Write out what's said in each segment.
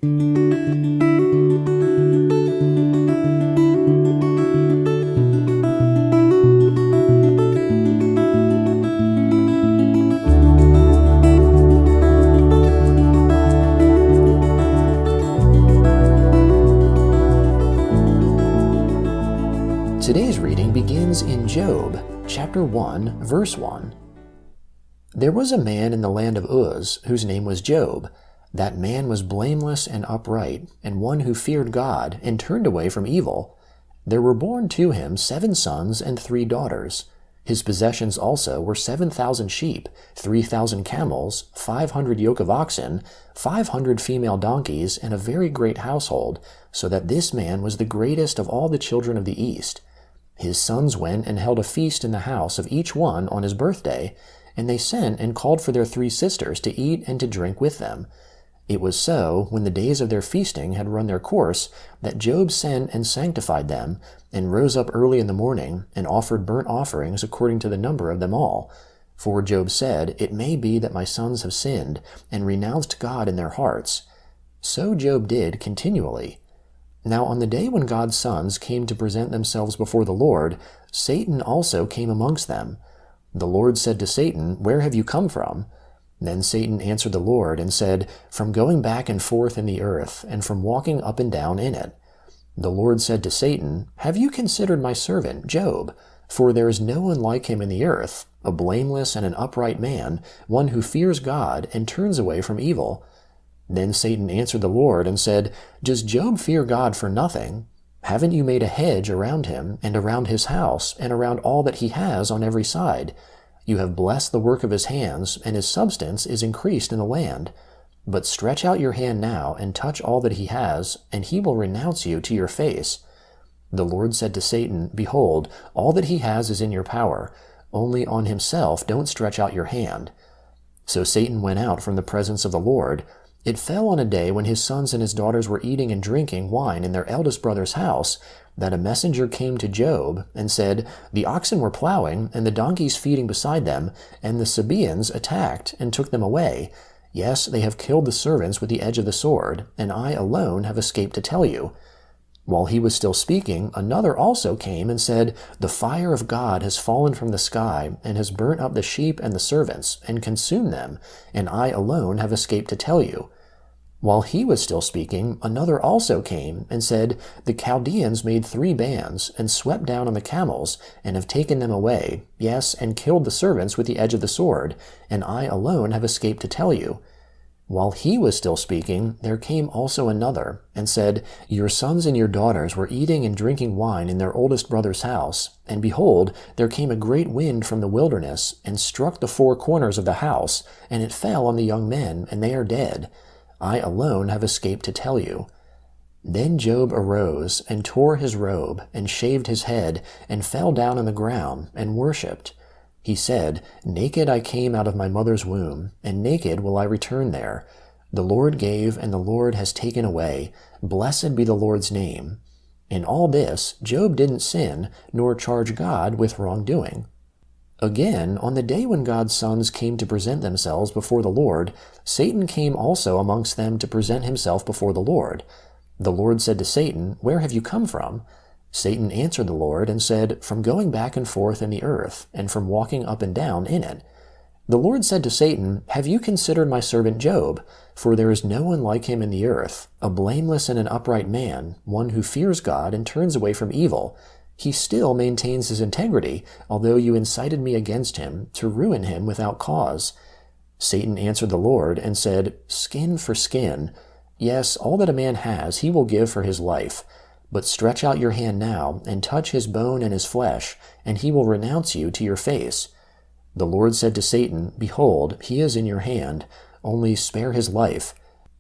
Today's reading begins in Job, chapter 1, verse 1. There was a man in the land of Uz, whose name was Job. That man was blameless and upright, and one who feared God, and turned away from evil. There were born to him 7 sons and 3 daughters. His possessions also were 7,000 sheep, 3,000 camels, 500 yoke of oxen, 500 female donkeys, and a very great household, so that this man was the greatest of all the children of the East. His sons went and held a feast in the house of each one on his birthday, and they sent and called for their 3 sisters to eat and to drink with them. It was so, when the days of their feasting had run their course, that Job sent and sanctified them, and rose up early in the morning, and offered burnt offerings according to the number of them all. For Job said, It may be that my sons have sinned, and renounced God in their hearts. So Job did continually. Now on the day when God's sons came to present themselves before the Lord, Satan also came amongst them. The Lord said to Satan, Where have you come from? Then Satan answered the Lord and said, From going back and forth in the earth, and from walking up and down in it. The Lord said to Satan, Have you considered my servant Job? For there is no one like him in the earth, a blameless and an upright man, one who fears God and turns away from evil. Then Satan answered the Lord and said, Does Job fear God for nothing? Haven't you made a hedge around him, and around his house, and around all that he has on every side? You have blessed the work of his hands, and his substance is increased in the land. But stretch out your hand now, and touch all that he has, and he will renounce you to your face. The Lord said to Satan, Behold, all that he has is in your power. Only on himself don't stretch out your hand. So Satan went out from the presence of the Lord. It fell on a day when his sons and his daughters were eating and drinking wine in their eldest brother's house, that a messenger came to Job and said, The oxen were plowing, and the donkeys feeding beside them, and the Sabaeans attacked and took them away. Yes, they have killed the servants with the edge of the sword, and I alone have escaped to tell you. While he was still speaking, another also came and said, The fire of God has fallen from the sky, and has burnt up the sheep and the servants, and consumed them, and I alone have escaped to tell you. While he was still speaking, another also came and said, The Chaldeans made 3 bands, and swept down on the camels, and have taken them away, yes, and killed the servants with the edge of the sword, and I alone have escaped to tell you. While he was still speaking, there came also another, and said, Your sons and your daughters were eating and drinking wine in their oldest brother's house, and behold, there came a great wind from the wilderness, and struck the 4 corners of the house, and it fell on the young men, and they are dead. I alone have escaped to tell you. Then Job arose, and tore his robe, and shaved his head, and fell down on the ground, and worshipped. He said, Naked I came out of my mother's womb, and naked will I return there. The Lord gave, and the Lord has taken away. Blessed be the Lord's name. In all this, Job didn't sin, nor charge God with wrongdoing. Again, on the day when God's sons came to present themselves before the Lord, Satan came also amongst them to present himself before the Lord. The Lord said to Satan, Where have you come from? Satan answered the Lord and said, From going back and forth in the earth, and from walking up and down in it. The Lord said to Satan, Have you considered my servant Job? For there is no one like him in the earth, a blameless and an upright man, one who fears God and turns away from evil. He still maintains his integrity, although you incited me against him, to ruin him without cause. Satan answered the Lord and said, Skin for skin. Yes, all that a man has he will give for his life. But stretch out your hand now, and touch his bone and his flesh, and he will renounce you to your face. The Lord said to Satan, Behold, he is in your hand, only spare his life.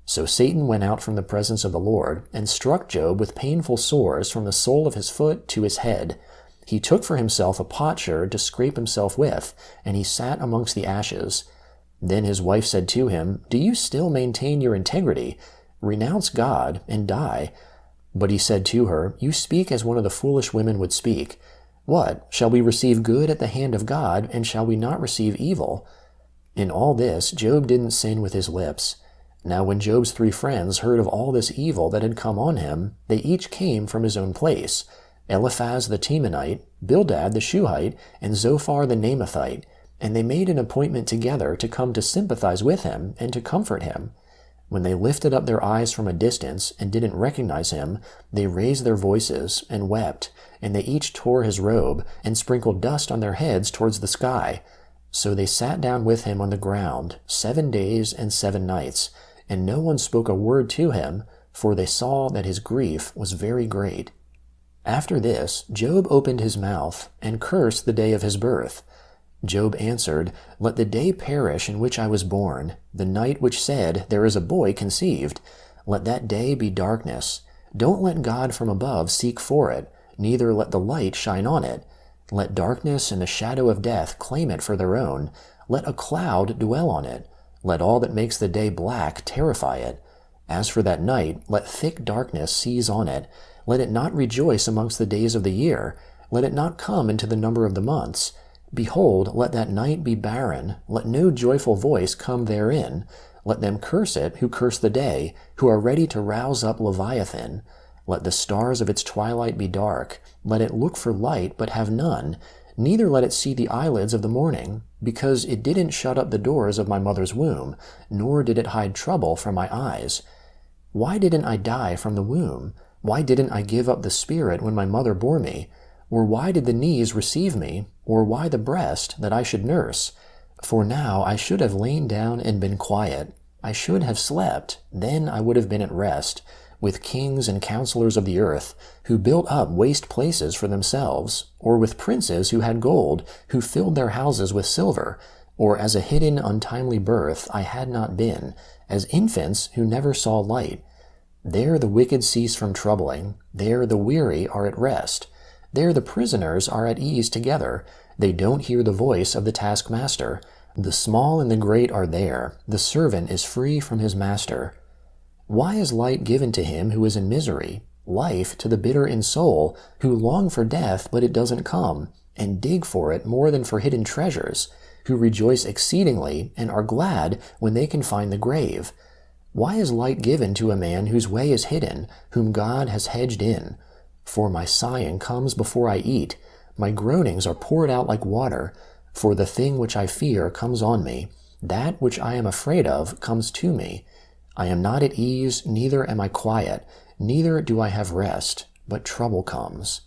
So Satan went out from the presence of the Lord, and struck Job with painful sores from the sole of his foot to his head. He took for himself a potsherd to scrape himself with, and he sat amongst the ashes. Then his wife said to him, Do you still maintain your integrity? Renounce God, and die. But he said to her, You speak as one of the foolish women would speak. What, shall we receive good at the hand of God, and shall we not receive evil? In all this, Job didn't sin with his lips. Now when Job's 3 friends heard of all this evil that had come on him, they each came from his own place, Eliphaz the Temanite, Bildad the Shuhite, and Zophar the Naamathite, and they made an appointment together to come to sympathize with him and to comfort him. When they lifted up their eyes from a distance and didn't recognize him, they raised their voices and wept, and they each tore his robe and sprinkled dust on their heads towards the sky. So they sat down with him on the ground 7 days and 7 nights, and no one spoke a word to him, for they saw that his grief was very great. After this, Job opened his mouth and cursed the day of his birth. Job answered, "Let the day perish in which I was born, the night which said, 'There is a boy conceived.' Let that day be darkness. Don't let God from above seek for it, neither let the light shine on it. Let darkness and the shadow of death claim it for their own. Let a cloud dwell on it. Let all that makes the day black terrify it. As for that night, let thick darkness seize on it. Let it not rejoice amongst the days of the year. Let it not come into the number of the months. Behold, let that night be barren. Let no joyful voice come therein. Let them curse it who curse the day, who are ready to rouse up Leviathan. Let the stars of its twilight be dark. Let it look for light, but have none. Neither let it see the eyelids of the morning, because it didn't shut up the doors of my mother's womb, nor did it hide trouble from my eyes. Why didn't I die from the womb? Why didn't I give up the spirit when my mother bore me? Or why did the knees receive me? Or why the breast that I should nurse? For now I should have lain down and been quiet. I should have slept, then I would have been at rest, with kings and counselors of the earth, who built up waste places for themselves, or with princes who had gold, who filled their houses with silver, or as a hidden untimely birth I had not been, as infants who never saw light. There the wicked cease from troubling, there the weary are at rest. There the prisoners are at ease together, they don't hear the voice of the taskmaster. The small and the great are there, the servant is free from his master. Why is light given to him who is in misery, life to the bitter in soul, who long for death but it doesn't come, and dig for it more than for hidden treasures, who rejoice exceedingly and are glad when they can find the grave? Why is light given to a man whose way is hidden, whom God has hedged in? For my sighing comes before I eat, my groanings are poured out like water, for the thing which I fear comes on me, that which I am afraid of comes to me. I am not at ease, neither am I quiet, neither do I have rest, but trouble comes."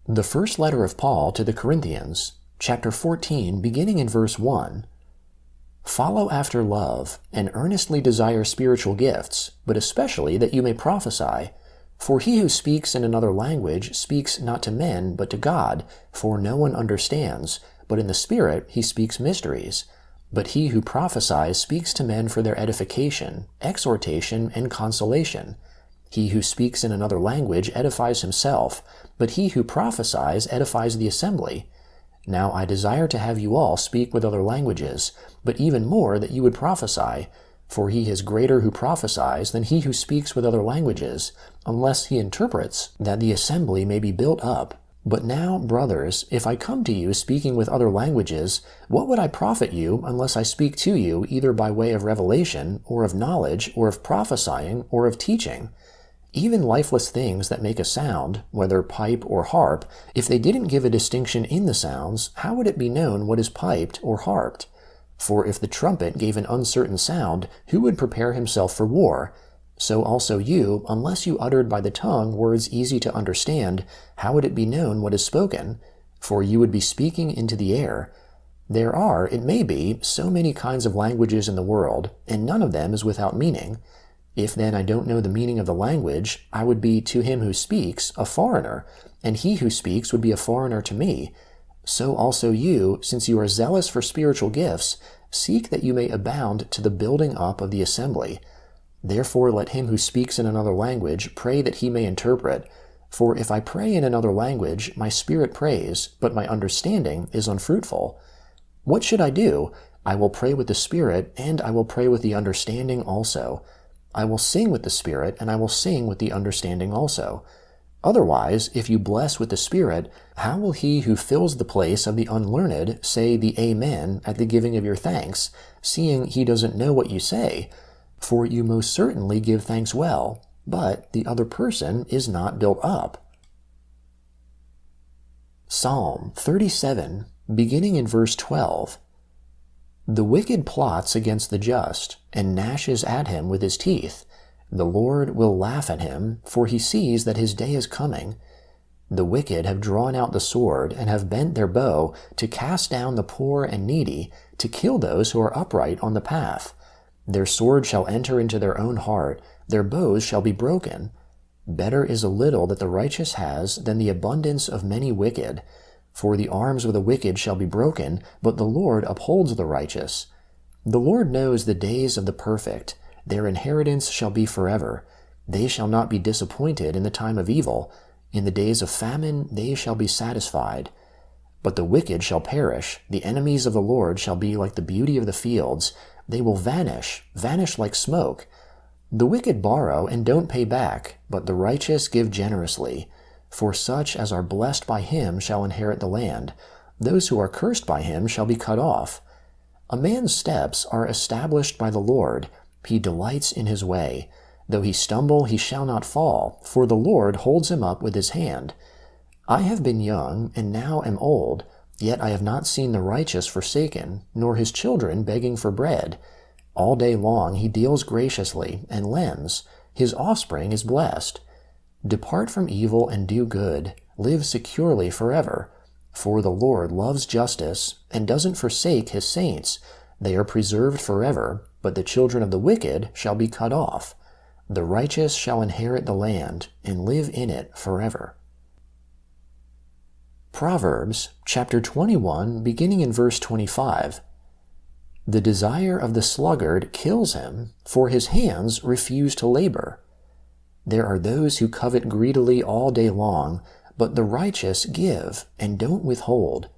The first letter of Paul to the Corinthians, chapter 14, beginning in verse 1. "Follow after love, and earnestly desire spiritual gifts, but especially that you may prophesy. For he who speaks in another language speaks not to men, but to God, for no one understands, but in the Spirit he speaks mysteries. But he who prophesies speaks to men for their edification, exhortation, and consolation. He who speaks in another language edifies himself, but he who prophesies edifies the assembly. Now I desire to have you all speak with other languages, but even more that you would prophesy. For he is greater who prophesies than he who speaks with other languages, unless he interprets, that the assembly may be built up. But now, brothers, if I come to you speaking with other languages, what would I profit you unless I speak to you either by way of revelation, or of knowledge, or of prophesying, or of teaching? Even lifeless things that make a sound, whether pipe or harp, if they didn't give a distinction in the sounds, how would it be known what is piped or harped? For if the trumpet gave an uncertain sound, who would prepare himself for war? So also you, unless you uttered by the tongue words easy to understand, how would it be known what is spoken? For you would be speaking into the air. There are, it may be, so many kinds of languages in the world, and none of them is without meaning. If then I don't know the meaning of the language, I would be to him who speaks a foreigner, and he who speaks would be a foreigner to me. So also you, since you are zealous for spiritual gifts, seek that you may abound to the building up of the assembly. Therefore let him who speaks in another language pray that he may interpret. For if I pray in another language, my spirit prays, but my understanding is unfruitful. What should I do? I will pray with the spirit, and I will pray with the understanding also. I will sing with the spirit, and I will sing with the understanding also. Otherwise, if you bless with the Spirit, how will he who fills the place of the unlearned say the Amen at the giving of your thanks, seeing he doesn't know what you say? For you most certainly give thanks well, but the other person is not built up. Psalm 37, beginning in verse 12. The wicked plots against the just, and gnashes at him with his teeth. The Lord will laugh at him, for he sees that his day is coming. The wicked have drawn out the sword, and have bent their bow, to cast down the poor and needy, to kill those who are upright on the path. Their sword shall enter into their own heart, their bows shall be broken. Better is a little that the righteous has than the abundance of many wicked. For the arms of the wicked shall be broken, but the Lord upholds the righteous. The Lord knows the days of the perfect. Their inheritance shall be forever. They shall not be disappointed in the time of evil. In the days of famine they shall be satisfied. But the wicked shall perish. The enemies of the Lord shall be like the beauty of the fields. They will vanish, vanish like smoke. The wicked borrow and don't pay back, but the righteous give generously. For such as are blessed by him shall inherit the land. Those who are cursed by him shall be cut off. A man's steps are established by the Lord. He delights in his way. Though he stumble, he shall not fall, for the Lord holds him up with his hand. I have been young, and now am old, yet I have not seen the righteous forsaken, nor his children begging for bread. All day long he deals graciously, and lends. His offspring is blessed. Depart from evil and do good. Live securely forever. For the Lord loves justice, and doesn't forsake his saints. They are preserved forever, but the children of the wicked shall be cut off. The righteous shall inherit the land, and live in it forever. Proverbs chapter 21, beginning in verse 25. The desire of the sluggard kills him, for his hands refuse to labor. There are those who covet greedily all day long, but the righteous give and don't withhold.